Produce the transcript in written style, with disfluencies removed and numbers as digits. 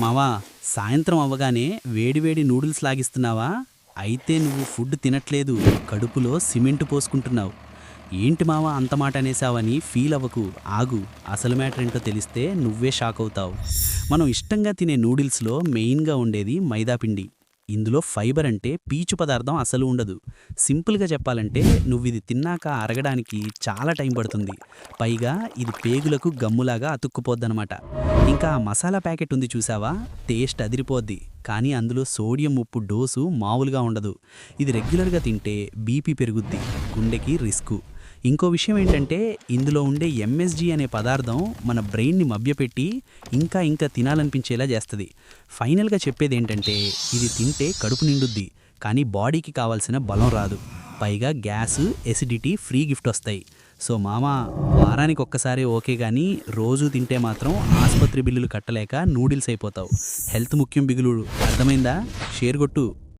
మావా, సాయంత్రం అవ్వగానే వేడివేడి నూడిల్స్ లాగిస్తున్నావా? అయితే నువ్వు ఫుడ్ తినట్లేదు, కడుపులో సిమెంటు పోసుకుంటున్నావు. ఏంటి మావా అంత మాట అనేసావని ఫీల్ అవ్వకు, ఆగు. అసలు మ్యాటర్ ఏంటో తెలిస్తే నువ్వే షాక్ అవుతావు. మనం ఇష్టంగా తినే నూడిల్స్లో మెయిన్గా ఉండేది మైదాపిండి. ఇందులో ఫైబర్ అంటే పీచు పదార్థం అసలు ఉండదు. సింపుల్గా చెప్పాలంటే నువ్విది తిన్నాక అరగడానికి చాలా టైం పడుతుంది. పైగా ఇది పేగులకు గమ్ములాగా అతుక్కుపోద్దనమాట. ఇంకా ఆ మసాలా ప్యాకెట్ ఉంది చూసావా, టేస్ట్ అదిరిపోద్ది. కానీ అందులో సోడియం ఉప్పు డోసు మామూలుగా ఉండదు. ఇది రెగ్యులర్గా తింటే బీపీ పెరుగుద్ది, గుండెకి రిస్కు. ఇంకో విషయం ఏంటంటే ఇందులో ఉండే ఎంఎస్జీ అనే పదార్థం మన బ్రెయిన్ని మభ్యపెట్టి ఇంకా ఇంకా తినాలనిపించేలా చేస్తుంది. ఫైనల్గా చెప్పేది ఏంటంటే ఇది తింటే కడుపు నిండుద్ది, కానీ బాడీకి కావాల్సిన బలం రాదు. పైగా గ్యాస్, ఎసిడిటీ ఫ్రీ గిఫ్ట్ వస్తాయి. సో మామా, వారానికి ఒక్కసారి ఓకే, కానీ రోజు తింటే మాత్రం ఆసుపత్రి బిల్లులు కట్టలేక నూడిల్స్ అయిపోతావు. హెల్త్ ముఖ్యం బిగులుడు, అర్థమైందా? షేర్ కొట్టు.